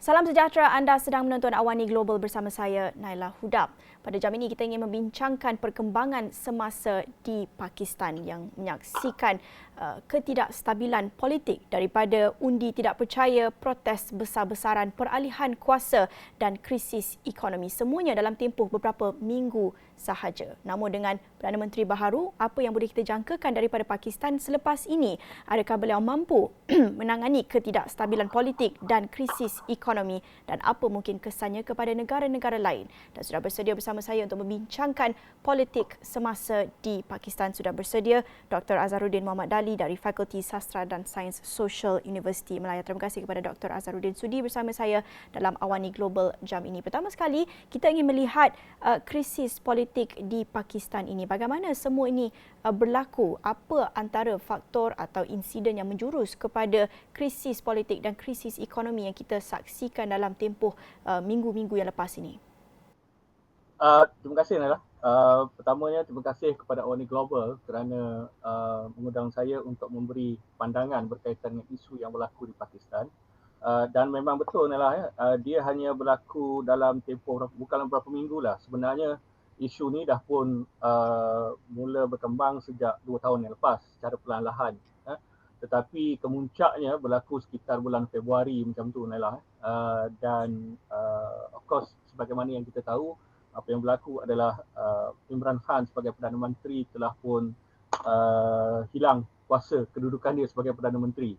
Salam sejahtera, anda sedang menonton Awani Global bersama saya, Naila Hudab. Pada jam ini kita ingin membincangkan perkembangan semasa di Pakistan yang menyaksikan ketidakstabilan politik daripada undi tidak percaya, protes besar-besaran, peralihan kuasa dan krisis ekonomi. Semuanya dalam tempoh beberapa minggu sahaja. Namun dengan Perdana Menteri baharu, apa yang boleh kita jangkakan daripada Pakistan selepas ini? Adakah beliau mampu menangani ketidakstabilan politik dan krisis ekonomi dan apa mungkin kesannya kepada negara-negara lain? Dan sudah bersedia bersama saya untuk membincangkan politik semasa di Pakistan. Sudah bersedia Dr. Azharuddin Muhammad Dali dari Fakulti Sastra dan Sains Sosial Universiti Melaya. Terima kasih kepada Dr. Azharuddin sudi bersama saya dalam Awani Global jam ini. Pertama sekali, kita ingin melihat krisis politik di Pakistan ini. Bagaimana semua ini berlaku? Apa antara faktor atau insiden yang menjurus kepada krisis politik dan krisis ekonomi yang kita saksikan dalam tempoh minggu-minggu yang lepas ini? Terima kasih Nela. Pertamanya terima kasih kepada Awani Global kerana mengundang saya untuk memberi pandangan berkaitan dengan isu yang berlaku di Pakistan. Dan memang betul Nela, dia hanya berlaku dalam tempoh bukan berapa minggu lah. Sebenarnya isu ni dah pun mula berkembang sejak 2 tahun yang lepas secara perlahan-lahan. Tetapi kemuncaknya berlaku sekitar bulan Februari macam tu Nela. Dan of course sebagaimana yang kita tahu, apa yang berlaku adalah Imran Khan sebagai Perdana Menteri telah pun hilang kuasa kedudukan dia sebagai Perdana Menteri.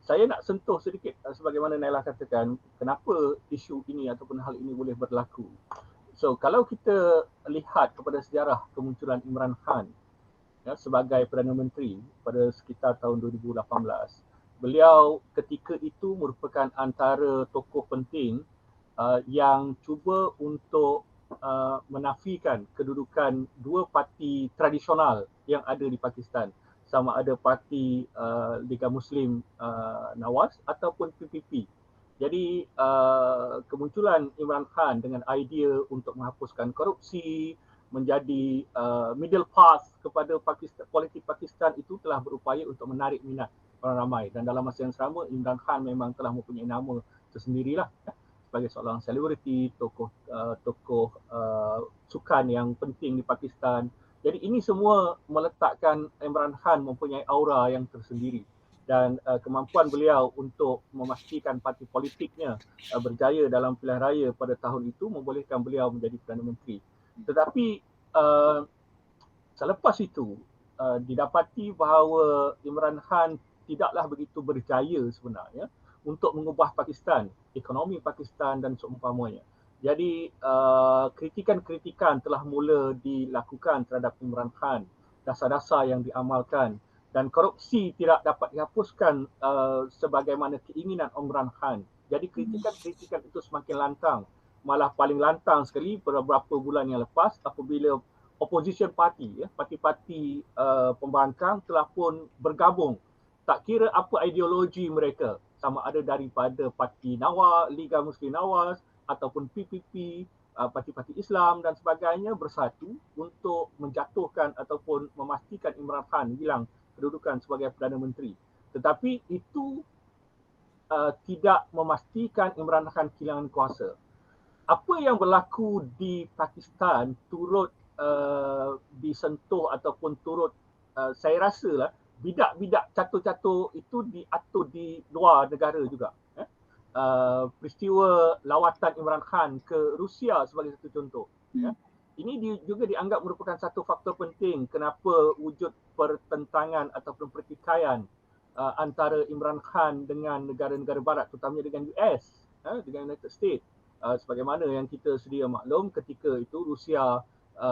Saya nak sentuh sedikit sebagaimana Naila katakan, kenapa isu ini ataupun hal ini boleh berlaku. So kalau kita lihat kepada sejarah kemunculan Imran Khan sebagai Perdana Menteri pada sekitar tahun 2018, beliau ketika itu merupakan antara tokoh penting yang cuba untuk menafikan kedudukan dua parti tradisional yang ada di Pakistan, sama ada parti Liga Muslim Nawaz ataupun PPP. Jadi kemunculan Imran Khan dengan idea untuk menghapuskan korupsi, menjadi middle path kepada politik Pakistan itu telah berupaya untuk menarik minat orang ramai, dan dalam masa yang sama Imran Khan memang telah mempunyai nama tersendirilah sebagai seorang selebriti, tokoh sukan yang penting di Pakistan. Jadi ini semua meletakkan Imran Khan mempunyai aura yang tersendiri, dan kemampuan beliau untuk memastikan parti politiknya berjaya dalam pilihan raya pada tahun itu membolehkan beliau menjadi Perdana Menteri. Tetapi selepas itu didapati bahawa Imran Khan tidaklah begitu berjaya sebenarnya untuk mengubah Pakistan, ekonomi Pakistan dan seumpamanya. Jadi kritikan-kritikan telah mula dilakukan terhadap Imran Khan, dasar-dasar yang diamalkan, dan korupsi tidak dapat dihapuskan sebagaimana keinginan Imran Khan. Jadi kritikan-kritikan itu semakin lantang. Malah paling lantang sekali beberapa bulan yang lepas apabila opposition party, parti-parti pembangkang telah pun bergabung. Tak kira apa ideologi mereka, sama ada daripada parti Nawaz, Liga Muslim Nawaz ataupun PPP, parti-parti Islam dan sebagainya, bersatu untuk menjatuhkan ataupun memastikan Imran Khan hilang kedudukan sebagai Perdana Menteri. Tetapi itu tidak memastikan Imran Khan kehilangan kuasa. Apa yang berlaku di Pakistan turut disentuh ataupun turut saya rasalah bidak-bidak catur-catur itu diatur di luar negara juga. Peristiwa lawatan Imran Khan ke Rusia sebagai satu contoh. Ini juga dianggap merupakan satu faktor penting kenapa wujud pertentangan ataupun pertikaian antara Imran Khan dengan negara-negara barat, terutamanya dengan US, dengan United States. Sebagaimana yang kita sedia maklum, ketika itu Rusia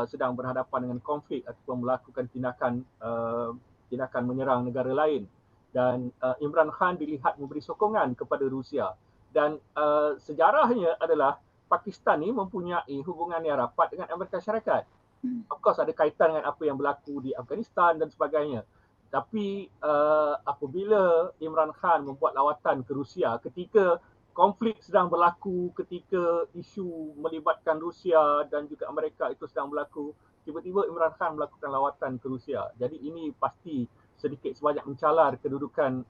sedang berhadapan dengan konflik ataupun melakukan tindakan menyerang negara lain, dan Imran Khan dilihat memberi sokongan kepada Rusia, dan sejarahnya adalah Pakistan ni mempunyai hubungan yang rapat dengan Amerika Syarikat. Of course ada kaitan dengan apa yang berlaku di Afghanistan dan sebagainya. Tapi apabila Imran Khan membuat lawatan ke Rusia ketika konflik sedang berlaku, ketika isu melibatkan Rusia dan juga Amerika itu sedang berlaku, tiba-tiba Imran Khan melakukan lawatan ke Rusia. Jadi ini pasti sedikit sebanyak mencalar kedudukan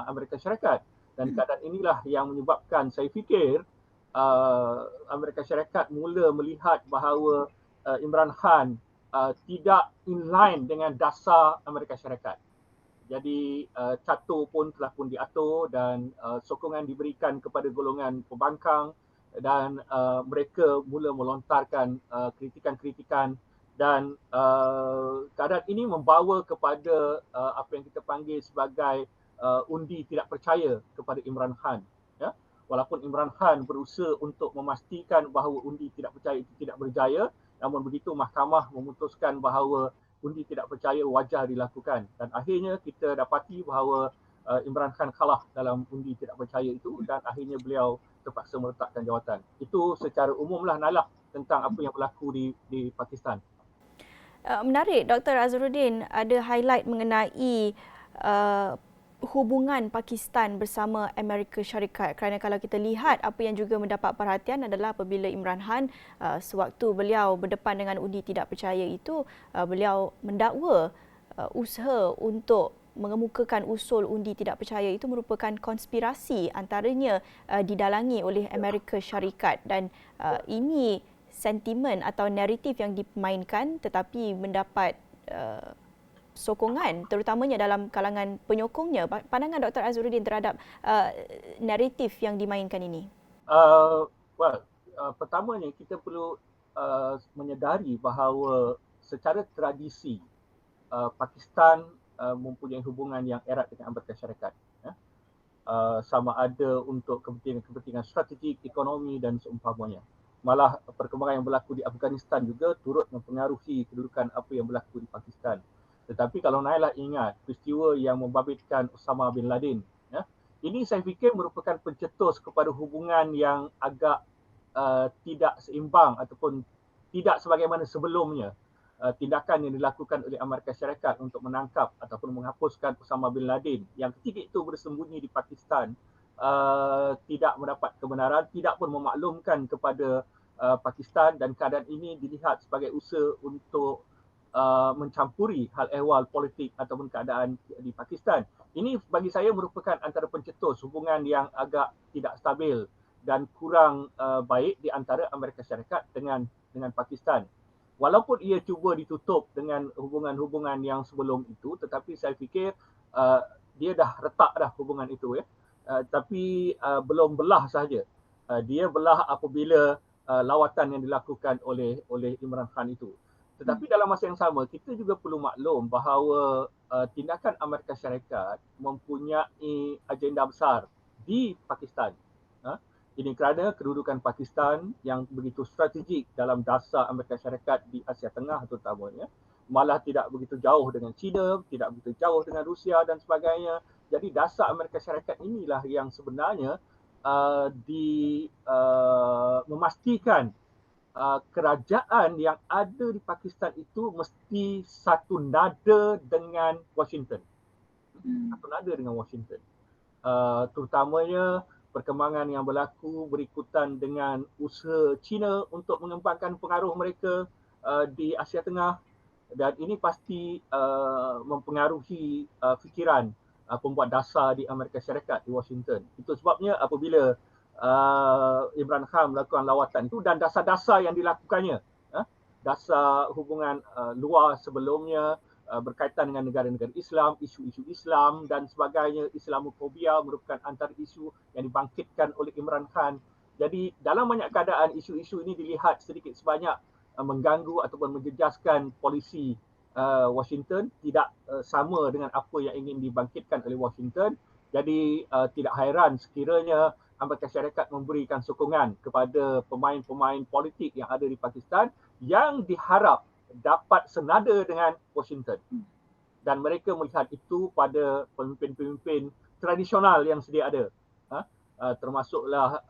Amerika Syarikat. Dan keadaan inilah yang menyebabkan saya fikir Amerika Syarikat mula melihat bahawa Imran Khan tidak inline dengan dasar Amerika Syarikat. Jadi catur pun telah pun diatur dan sokongan diberikan kepada golongan pembangkang dan mereka mula melontarkan kritikan-kritikan dan keadaan ini membawa kepada apa yang kita panggil sebagai undi tidak percaya kepada Imran Khan. Ya? Walaupun Imran Khan berusaha untuk memastikan bahawa undi tidak percaya itu tidak berjaya, namun begitu mahkamah memutuskan bahawa undi tidak percaya wajar dilakukan dan akhirnya kita dapati bahawa Imran Khan kalah dalam undi tidak percaya itu dan akhirnya beliau terpaksa meletakkan jawatan. Itu secara umumlah Nailah tentang apa yang berlaku di Pakistan. Menarik, Dr. Azharuddin ada highlight mengenai hubungan Pakistan bersama Amerika Syarikat, kerana kalau kita lihat apa yang juga mendapat perhatian adalah apabila Imran Khan sewaktu beliau berdepan dengan undi tidak percaya itu, beliau mendakwa usaha untuk mengemukakan usul undi tidak percaya itu merupakan konspirasi antaranya didalangi oleh Amerika Syarikat dan ini sentimen atau naratif yang dimainkan tetapi mendapat sokongan terutamanya dalam kalangan penyokongnya. Pandangan Dr. Azharuddin terhadap naratif yang dimainkan ini? Pertamanya kita perlu menyedari bahawa secara tradisi Pakistan mempunyai hubungan yang erat dengan Amerika Syarikat. Sama ada untuk kepentingan strategik, ekonomi dan seumpamanya. Malah perkembangan yang berlaku di Afghanistan juga turut mempengaruhi kedudukan apa yang berlaku di Pakistan. Tetapi kalau Nailah ingat peristiwa yang membabitkan Osama bin Laden, ini saya fikir merupakan pencetus kepada hubungan yang agak tidak seimbang ataupun tidak sebagaimana sebelumnya. Tindakan yang dilakukan oleh Amerika Syarikat untuk menangkap ataupun menghapuskan Osama bin Laden yang ketika itu bersembunyi di Pakistan tidak mendapat kebenaran, tidak pun memaklumkan kepada Pakistan dan keadaan ini dilihat sebagai usaha untuk mencampuri hal ehwal politik ataupun keadaan di Pakistan. Ini bagi saya merupakan antara pencetus hubungan yang agak tidak stabil dan kurang baik di antara Amerika Syarikat dengan Pakistan. Walaupun ia cuba ditutup dengan hubungan-hubungan yang sebelum itu, tetapi saya fikir dia dah retak dah hubungan itu, ya. Tapi belum belah sahaja. Dia belah apabila lawatan yang dilakukan oleh Imran Khan itu. Tetapi dalam masa yang sama, kita juga perlu maklum bahawa tindakan Amerika Syarikat mempunyai agenda besar di Pakistan. Ini kerana kedudukan Pakistan yang begitu strategik dalam dasar Amerika Syarikat di Asia Tengah terutamanya, malah tidak begitu jauh dengan China, tidak begitu jauh dengan Rusia dan sebagainya. Jadi dasar Amerika Syarikat inilah yang sebenarnya memastikan kerajaan yang ada di Pakistan itu mesti satu nada dengan Washington. Satu nada dengan Washington. Terutamanya perkembangan yang berlaku berikutan dengan usaha China untuk mengembangkan pengaruh mereka di Asia Tengah dan ini pasti mempengaruhi fikiran pembuat dasar di Amerika Syarikat di Washington. Itu sebabnya apabila Imran Khan melakukan lawatan itu dan dasar-dasar yang dilakukannya, dasar hubungan luar sebelumnya berkaitan dengan negara-negara Islam, isu-isu Islam dan sebagainya, Islamofobia merupakan antara isu yang dibangkitkan oleh Imran Khan. Jadi dalam banyak keadaan isu-isu ini dilihat sedikit sebanyak mengganggu ataupun menjejaskan polisi Washington, tidak sama dengan apa yang ingin dibangkitkan oleh Washington. Jadi tidak hairan sekiranya Amerika Syarikat memberikan sokongan kepada pemain-pemain politik yang ada di Pakistan yang diharap dapat senada dengan Washington. Dan mereka melihat itu pada pemimpin-pemimpin tradisional yang sedia ada. Termasuklah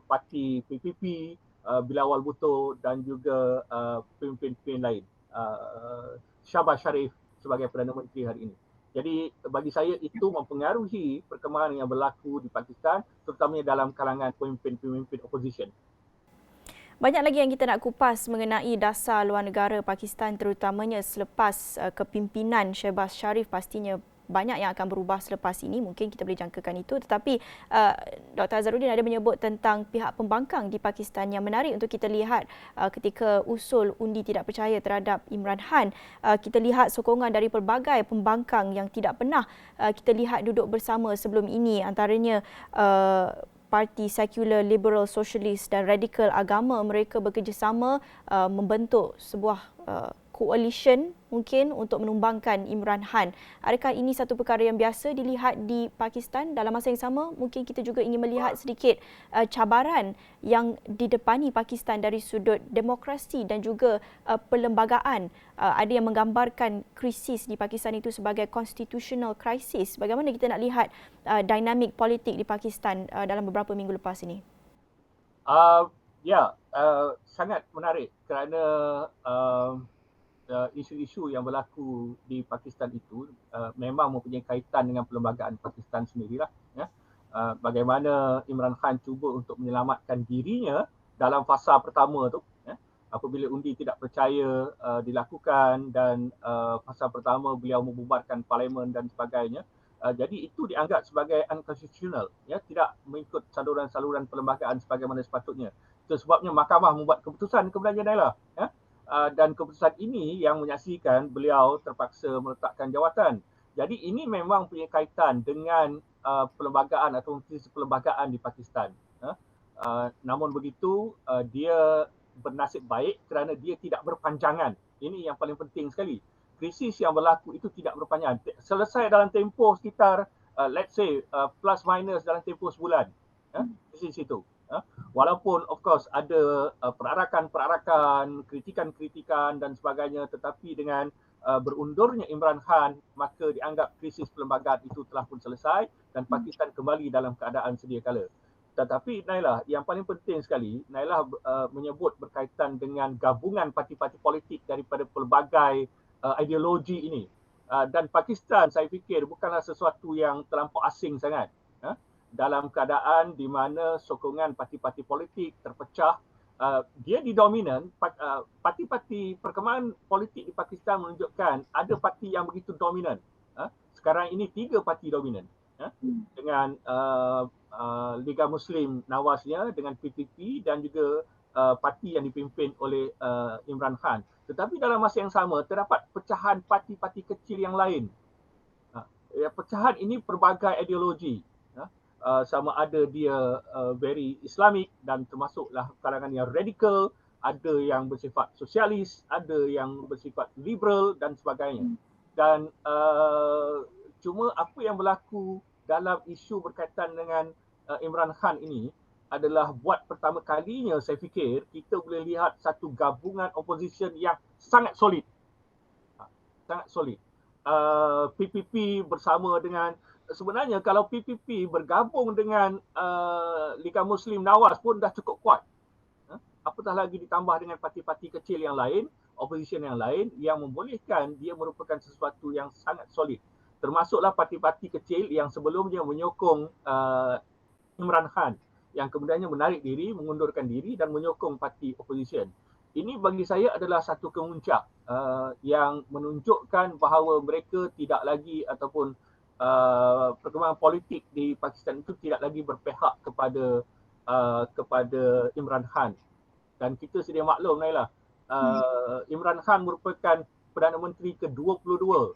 parti PPP, Bilawal Bhutto dan juga pemimpin-pemimpin lain. Shahbaz Sharif sebagai Perdana Menteri hari ini. Jadi bagi saya itu mempengaruhi perkembangan yang berlaku di Pakistan, terutamanya dalam kalangan pemimpin-pemimpin opposition. Banyak lagi yang kita nak kupas mengenai dasar luar negara Pakistan terutamanya selepas kepimpinan Shehbaz Sharif pastinya banyak yang akan berubah selepas ini, mungkin kita boleh jangkakan itu. Tetapi Dr. Azharuddin ada menyebut tentang pihak pembangkang di Pakistan yang menarik untuk kita lihat ketika usul undi tidak percaya terhadap Imran Khan. Kita lihat sokongan dari pelbagai pembangkang yang tidak pernah kita lihat duduk bersama sebelum ini, antaranya Parti Sekular, Liberal, Sosialis dan Radikal Agama. Mereka bekerjasama membentuk sebuah coalition mungkin untuk menumbangkan Imran Khan. Adakah ini satu perkara yang biasa dilihat di Pakistan? Dalam masa yang sama, mungkin kita juga ingin melihat sedikit cabaran yang didepani Pakistan dari sudut demokrasi dan juga perlembagaan. Ada yang menggambarkan krisis di Pakistan itu sebagai constitutional crisis. Bagaimana kita nak lihat dinamik politik di Pakistan dalam beberapa minggu lepas ini? Sangat menarik kerana isu-isu yang berlaku di Pakistan itu memang mempunyai kaitan dengan perlembagaan Pakistan sendirilah. Bagaimana Imran Khan cuba untuk menyelamatkan dirinya dalam fasa pertama tu, apabila undi tidak percaya dilakukan dan fasa pertama beliau membubarkan parlimen dan sebagainya. Jadi itu dianggap sebagai unconstitutional, tidak mengikut saluran-saluran perlembagaan sebagaimana sepatutnya. Itu sebabnya mahkamah membuat keputusan kemudiannya Naila. Dan keputusan ini yang menyaksikan beliau terpaksa meletakkan jawatan. Jadi ini memang punya kaitan dengan perlembagaan atau krisis perlembagaan di Pakistan. Namun begitu, dia bernasib baik kerana dia tidak berpanjangan. Ini yang paling penting sekali. Krisis yang berlaku itu tidak berpanjang. Selesai dalam tempoh sekitar, let's say, plus minus dalam tempoh sebulan. Krisis itu. Walaupun of course ada perarakan-perarakan, kritikan-kritikan dan sebagainya, tetapi dengan berundurnya Imran Khan, maka dianggap krisis perlembagaan itu telah pun selesai dan Pakistan kembali dalam keadaan sedia kala. Tetapi Naila, yang paling penting sekali, Naila menyebut berkaitan dengan gabungan parti-parti politik daripada pelbagai ideologi ini. Dan Pakistan saya fikir bukanlah sesuatu yang terlampau asing sangat. Dalam keadaan di mana sokongan parti-parti politik terpecah, dia didominan, parti-parti perkembangan politik di Pakistan menunjukkan ada parti yang begitu dominan. Sekarang ini 3 parti dominan, dengan Liga Muslim Nawaznya, dengan PPP dan juga parti yang dipimpin oleh Imran Khan. Tetapi dalam masa yang sama terdapat pecahan parti-parti kecil yang lain. Pecahan ini pelbagai ideologi. Sama ada dia very Islamic dan termasuklah kalangan yang radikal, ada yang bersifat sosialis, ada yang bersifat liberal dan sebagainya. Dan cuma apa yang berlaku dalam isu berkaitan dengan Imran Khan ini adalah buat pertama kalinya saya fikir kita boleh lihat satu gabungan opposition yang sangat solid. Sangat solid. PPP bersama dengan, sebenarnya kalau PPP bergabung dengan Liga Muslim Nawaz pun dah cukup kuat. Apatah lagi ditambah dengan parti-parti kecil yang lain, opposition yang lain yang membolehkan dia merupakan sesuatu yang sangat solid. Termasuklah parti-parti kecil yang sebelumnya menyokong Imran Khan yang kemudiannya menarik diri, mengundurkan diri dan menyokong parti opposition. Ini bagi saya adalah satu kemuncak yang menunjukkan bahawa mereka tidak lagi ataupun perkembangan politik di Pakistan itu tidak lagi berpihak kepada Imran Khan. Dan kita sedia maklum Naila, Imran Khan merupakan Perdana Menteri ke-22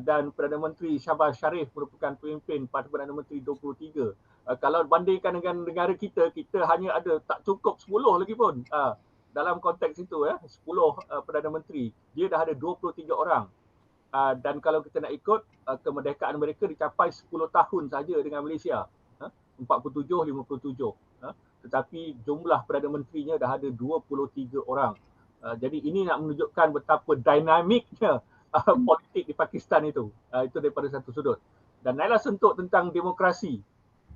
dan Perdana Menteri Shahbaz Sharif merupakan pemimpin Perdana Menteri 23. Kalau bandingkan dengan negara kita, kita hanya ada tak cukup 10 lagi pun. Dalam konteks itu 10 Perdana Menteri, dia dah ada 23 orang. Dan kalau kita nak ikut, kemerdekaan mereka dicapai 10 tahun saja dengan Malaysia. 47, 57. Tetapi jumlah Perdana Menterinya dah ada 23 orang. Jadi ini nak menunjukkan betapa dinamiknya politik di Pakistan itu. Itu daripada satu sudut. Dan Naila sentuh tentang demokrasi.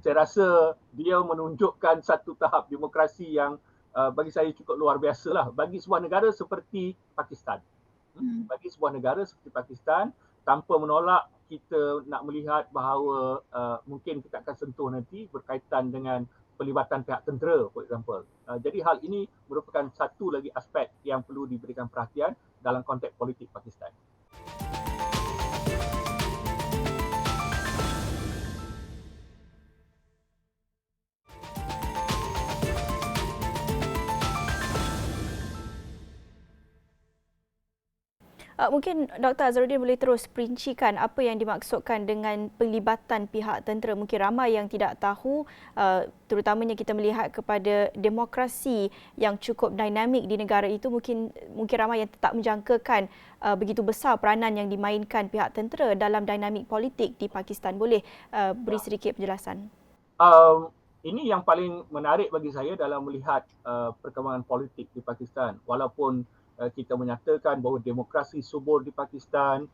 Saya rasa dia menunjukkan satu tahap demokrasi yang bagi saya cukup luar biasa lah. Bagi sebuah negara seperti Pakistan. Bagi sebuah negara seperti Pakistan, tanpa menolak kita nak melihat bahawa mungkin kita akan sentuh nanti berkaitan dengan pelibatan pihak tentera, for example. Jadi hal ini merupakan satu lagi aspek yang perlu diberikan perhatian dalam konteks politik Pakistan. Mungkin Dr. Azharuddin boleh terus perincikan apa yang dimaksudkan dengan pelibatan pihak tentera. Mungkin ramai yang tidak tahu, terutamanya kita melihat kepada demokrasi yang cukup dinamik di negara itu, mungkin ramai yang tak menjangkakan begitu besar peranan yang dimainkan pihak tentera dalam dinamik politik di Pakistan. Boleh beri sedikit penjelasan? Ini yang paling menarik bagi saya dalam melihat perkembangan politik di Pakistan. Walaupun kita menyatakan bahawa demokrasi subur di Pakistan,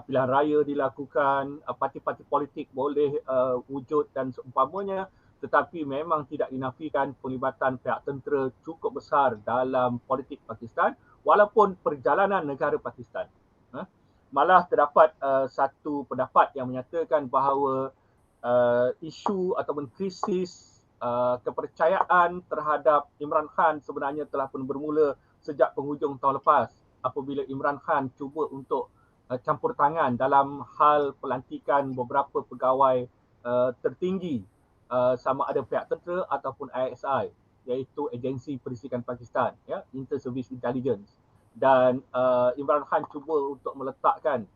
pilihan raya dilakukan, parti-parti politik boleh wujud dan seumpamanya, tetapi memang tidak dinafikan pelibatan pihak tentera cukup besar dalam politik Pakistan walaupun perjalanan negara Pakistan. Malah terdapat satu pendapat yang menyatakan bahawa isu ataupun krisis kepercayaan terhadap Imran Khan sebenarnya telah pun bermula sejak penghujung tahun lepas apabila Imran Khan cuba untuk campur tangan dalam hal pelantikan beberapa pegawai tertinggi sama ada pihak tentera ataupun ISI, iaitu Agensi Perisikan Pakistan, ya, Inter-Service Intelligence. Dan Imran Khan cuba untuk meletakkan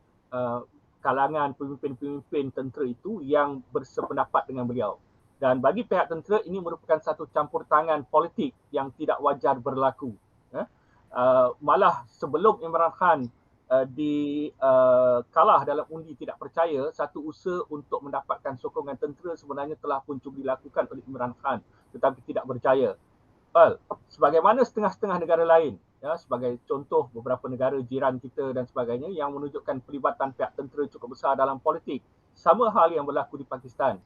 kalangan pemimpin-pemimpin tentera itu yang bersependapat dengan beliau. Dan bagi pihak tentera ini merupakan satu campur tangan politik yang tidak wajar berlaku. Malah sebelum Imran Khan kalah dalam undi tidak percaya, satu usaha untuk mendapatkan sokongan tentera sebenarnya telah pun cuba dilakukan oleh Imran Khan tetapi tidak berjaya. Sebagaimana setengah-setengah negara lain, ya, sebagai contoh beberapa negara jiran kita dan sebagainya yang menunjukkan pelibatan pihak tentera cukup besar dalam politik. Sama hal yang berlaku di Pakistan.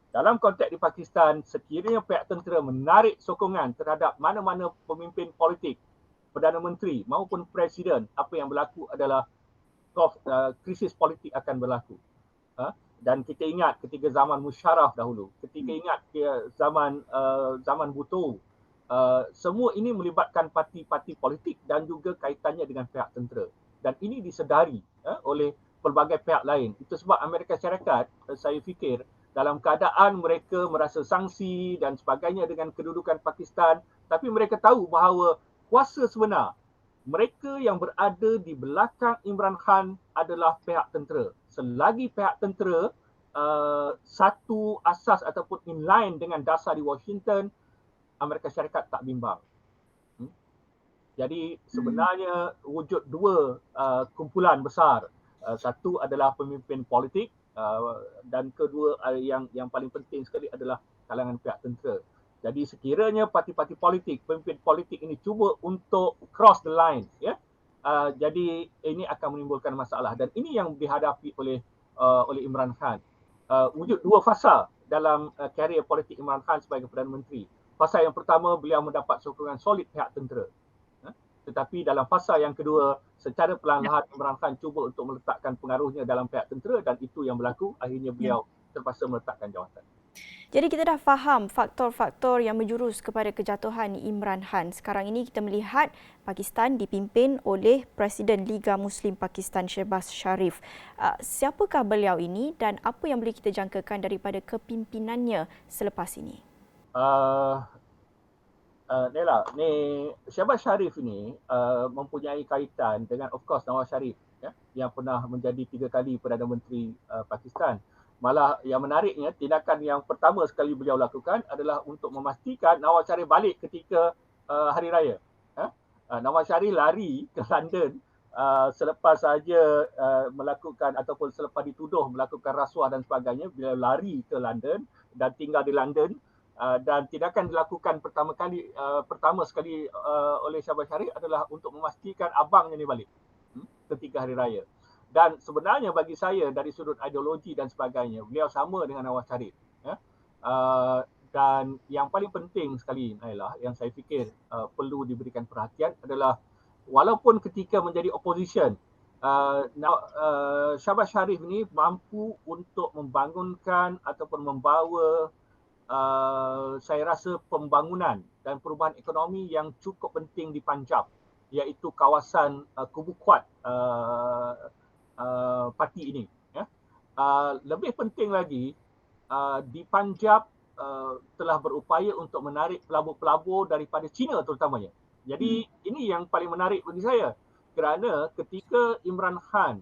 Dalam konteks di Pakistan, sekiranya pihak tentera menarik sokongan terhadap mana-mana pemimpin politik, Perdana Menteri maupun Presiden, apa yang berlaku adalah krisis politik akan berlaku. Dan kita ingat ketika zaman Musharraf dahulu, ketika ingat zaman Bhutto, semua ini melibatkan parti-parti politik dan juga kaitannya dengan pihak tentera. Dan ini disedari oleh pelbagai pihak lain. Itu sebab Amerika Syarikat, saya fikir, dalam keadaan mereka merasa sangsi dan sebagainya dengan kedudukan Pakistan, tapi mereka tahu bahawa kuasa sebenar mereka yang berada di belakang Imran Khan adalah pihak tentera. Selagi pihak tentera satu asas ataupun inline dengan dasar di Washington, Amerika Syarikat tak bimbang. Jadi sebenarnya wujud dua kumpulan besar. Satu adalah pemimpin politik dan kedua yang paling penting sekali adalah kalangan pihak tentera. Jadi sekiranya parti-parti politik, pemimpin politik ini cuba untuk cross the line, ya, jadi ini akan menimbulkan masalah dan ini yang dihadapi oleh Imran Khan. Wujud dua fasa dalam karier politik Imran Khan sebagai Perdana Menteri. Fasa yang pertama, beliau mendapat sokongan solid pihak tentera. Tetapi dalam fasa yang kedua, secara perlahan-lahan Imran Khan cuba untuk meletakkan pengaruhnya dalam pihak tentera dan itu yang berlaku, akhirnya beliau terpaksa meletakkan jawatan. Jadi kita dah faham faktor-faktor yang menjurus kepada kejatuhan Imran Khan. Sekarang ini kita melihat Pakistan dipimpin oleh Presiden Liga Muslim Pakistan Shehbaz Sharif. Siapakah beliau ini dan apa yang boleh kita jangkakan daripada kepimpinannya selepas ini? Nela, ni Shehbaz Sharif ini mempunyai kaitan dengan of course Nawaz Sharif, ya, yang pernah menjadi 3 kali Perdana Menteri Pakistan. Malah yang menariknya, tindakan yang pertama sekali beliau lakukan adalah untuk memastikan Nawaz Sharif balik ketika Hari Raya. Nawaz Sharif lari ke London selepas saja melakukan ataupun selepas dituduh melakukan rasuah dan sebagainya. Beliau lari ke London dan tinggal di London dan tindakan dilakukan pertama sekali oleh Shehbaz Sharif adalah untuk memastikan abangnya ni balik ketika Hari Raya. Dan sebenarnya bagi saya dari sudut ideologi dan sebagainya, beliau sama dengan Nawaz Sharif. Dan yang paling penting sekali, Nailah, yang saya fikir perlu diberikan perhatian adalah walaupun ketika menjadi opposition, Shehbaz Sharif ini mampu untuk membangunkan ataupun membawa saya rasa pembangunan dan perubahan ekonomi yang cukup penting di Punjab, iaitu kawasan Kubu Kuat parti ini. Lebih penting lagi, di Punjab telah berupaya untuk menarik pelabur-pelabur daripada China terutamanya. Jadi ini yang paling menarik bagi saya. kerana ketika Imran Khan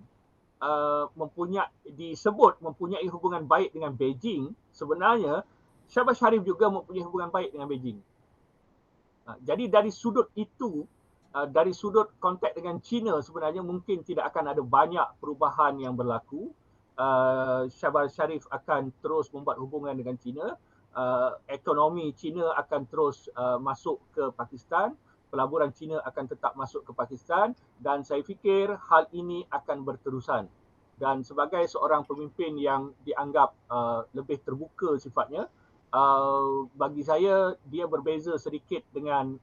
disebut mempunyai hubungan baik dengan Beijing, sebenarnya Shahbaz Sharif juga mempunyai hubungan baik dengan Beijing. Jadi dari sudut itu, dari sudut kontak dengan China, sebenarnya mungkin tidak akan ada banyak perubahan yang berlaku. Shahbaz Sharif akan terus membuat hubungan dengan China. Ekonomi China akan terus masuk ke Pakistan. Pelaburan China akan tetap masuk ke Pakistan, dan saya fikir hal ini akan berterusan. Dan sebagai seorang pemimpin yang dianggap lebih terbuka sifatnya, bagi saya dia berbeza sedikit dengan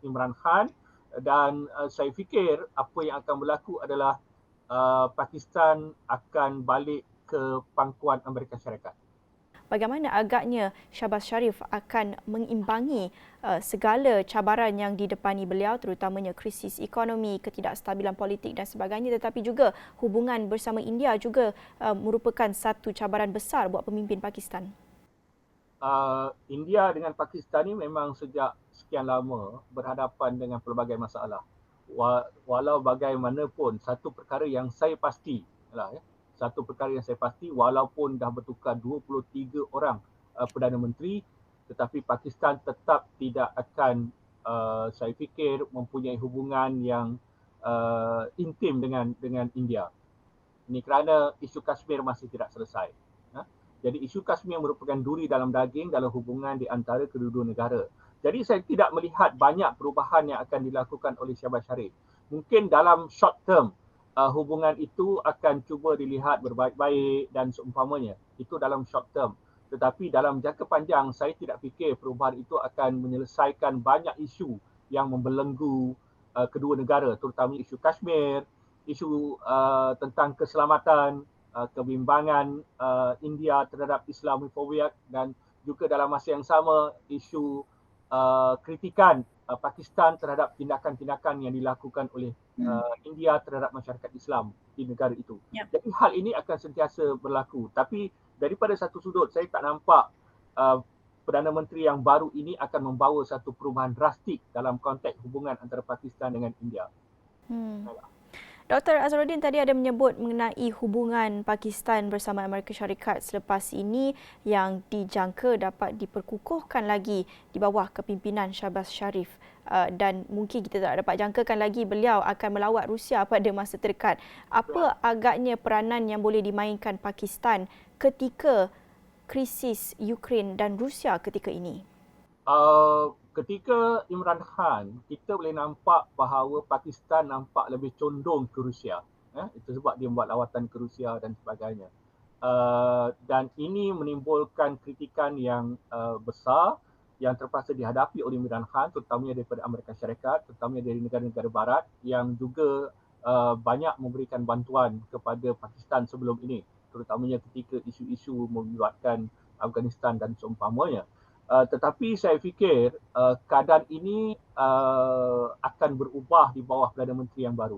Imran Khan, dan saya fikir apa yang akan berlaku adalah Pakistan akan balik ke pangkuan Amerika Syarikat. Bagaimana agaknya Shahbaz Sharif akan mengimbangi segala cabaran yang didepani beliau, terutamanya krisis ekonomi, ketidakstabilan politik dan sebagainya, tetapi juga hubungan bersama India juga merupakan satu cabaran besar buat pemimpin Pakistan. India dengan Pakistan ni memang sejak sekian lama berhadapan dengan pelbagai masalah. Walau bagaimanapun, satu perkara yang saya pasti walaupun dah bertukar 23 orang Perdana Menteri, tetapi Pakistan tetap tidak akan saya fikir mempunyai hubungan yang intim dengan India. Ini kerana isu Kashmir masih tidak selesai. Jadi isu Kashmir merupakan duri dalam daging dalam hubungan di antara kedua-dua negara. Jadi saya tidak melihat banyak perubahan yang akan dilakukan oleh Shahbaz Sharif. Mungkin dalam short term, hubungan itu akan cuba dilihat berbaik-baik dan seumpamanya. Itu dalam short term. Tetapi dalam jangka panjang, saya tidak fikir perubahan itu akan menyelesaikan banyak isu yang membelenggu kedua negara, terutama isu Kashmir, isu tentang keselamatan, kebimbangan India terhadap Islamofobia, dan juga dalam masa yang sama isu kritikan Pakistan terhadap tindakan-tindakan yang dilakukan oleh India terhadap masyarakat Islam di negara itu. Jadi hal ini akan sentiasa berlaku. Tapi daripada satu sudut, saya tak nampak Perdana Menteri yang baru ini akan membawa satu perubahan drastik dalam konteks hubungan antara Pakistan dengan India. Dr. Azharuddin tadi ada menyebut mengenai hubungan Pakistan bersama Amerika Syarikat selepas ini yang dijangka dapat diperkukuhkan lagi di bawah kepimpinan Shahbaz Sharif, dan mungkin kita tak dapat jangkakan lagi beliau akan melawat Rusia pada masa terdekat. Apa agaknya peranan yang boleh dimainkan Pakistan ketika krisis Ukraine dan Rusia ketika ini? Ketika Imran Khan, kita boleh nampak bahawa Pakistan nampak lebih condong ke Rusia. Itu sebab dia membuat lawatan ke Rusia dan sebagainya. Dan ini menimbulkan kritikan yang besar yang terpaksa dihadapi oleh Imran Khan, terutamanya daripada Amerika Syarikat, terutamanya dari negara-negara barat yang juga banyak memberikan bantuan kepada Pakistan sebelum ini, terutamanya ketika isu-isu melibatkan Afghanistan dan seumpamanya. Tetapi saya fikir keadaan ini akan berubah di bawah Perdana Menteri yang baru.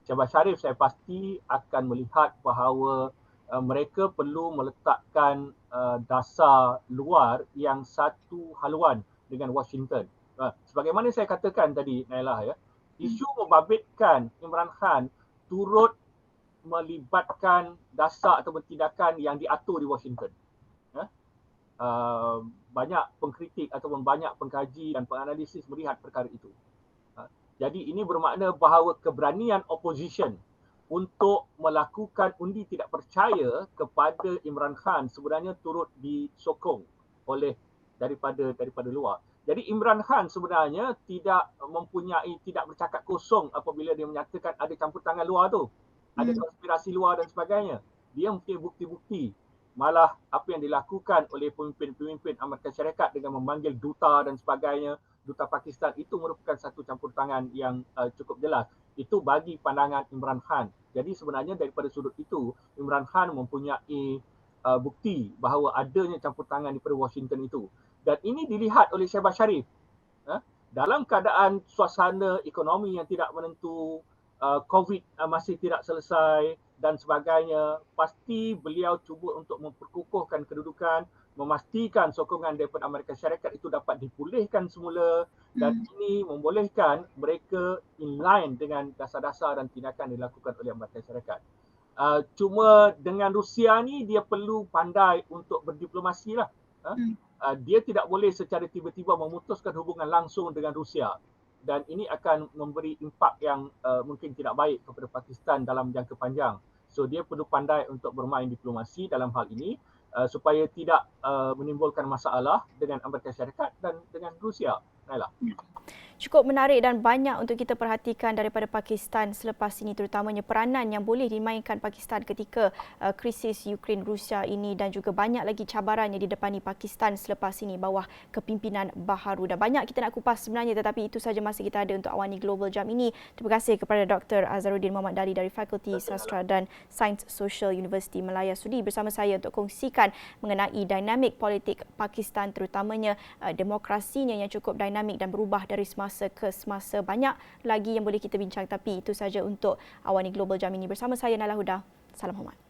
Shahbaz Sharif saya pasti akan melihat bahawa mereka perlu meletakkan dasar luar yang satu haluan dengan Washington. Sebagaimana saya katakan tadi, Nailah, isu membabitkan Imran Khan turut melibatkan dasar atau tindakan yang diatur di Washington. Banyak pengkritik ataupun banyak pengkaji dan penganalisis melihat perkara itu. Jadi ini bermakna bahawa keberanian opposition untuk melakukan undi tidak percaya kepada Imran Khan sebenarnya turut disokong oleh daripada luar. Jadi Imran Khan sebenarnya tidak bercakap kosong apabila dia menyatakan ada campur tangan luar tu. Ada konspirasi luar dan sebagainya. Dia mempunyai bukti-bukti. Malah apa yang dilakukan oleh pemimpin-pemimpin Amerika Syarikat dengan memanggil duta dan sebagainya, duta Pakistan, itu merupakan satu campur tangan yang cukup jelas. Itu bagi pandangan Imran Khan. Jadi sebenarnya daripada sudut itu, Imran Khan mempunyai bukti bahawa adanya campur tangan daripada Washington itu. Dan ini dilihat oleh Shahbaz Sharif. Dalam keadaan suasana ekonomi yang tidak menentu, COVID masih tidak selesai dan sebagainya, pasti beliau cuba untuk memperkukuhkan kedudukan, memastikan sokongan daripada Amerika Syarikat itu dapat dipulihkan semula dan ini membolehkan mereka inline dengan dasar-dasar dan tindakan dilakukan oleh Amerika Syarikat. Cuma dengan Rusia ni dia perlu pandai untuk berdiplomasi lah. Dia tidak boleh secara tiba-tiba memutuskan hubungan langsung dengan Rusia dan ini akan memberi impak yang mungkin tidak baik kepada Pakistan dalam jangka panjang. So dia perlu pandai untuk bermain diplomasi dalam hal ini supaya tidak menimbulkan masalah dengan Amerika Syarikat dan dengan Rusia. Naila. Cukup menarik dan banyak untuk kita perhatikan daripada Pakistan selepas ini, terutamanya peranan yang boleh dimainkan Pakistan ketika krisis Ukraine-Rusia ini dan juga banyak lagi cabaran yang didepani Pakistan selepas ini bawah kepimpinan baharu. Dan banyak kita nak kupas sebenarnya, tetapi itu sahaja masa kita ada untuk Awani Global jam ini. Terima kasih kepada Dr. Azharuddin Muhammad Dali dari Fakulti Sastra dan Sains Sosial Universiti Malaya sudi bersama saya untuk kongsikan mengenai dinamik politik Pakistan, terutamanya demokrasinya yang cukup dinamik dan berubah dari semasa ke semasa. Banyak lagi yang boleh kita bincang, tapi itu saja untuk Awani Global jam ini. Bersama saya Naila Huda. Salam hormat.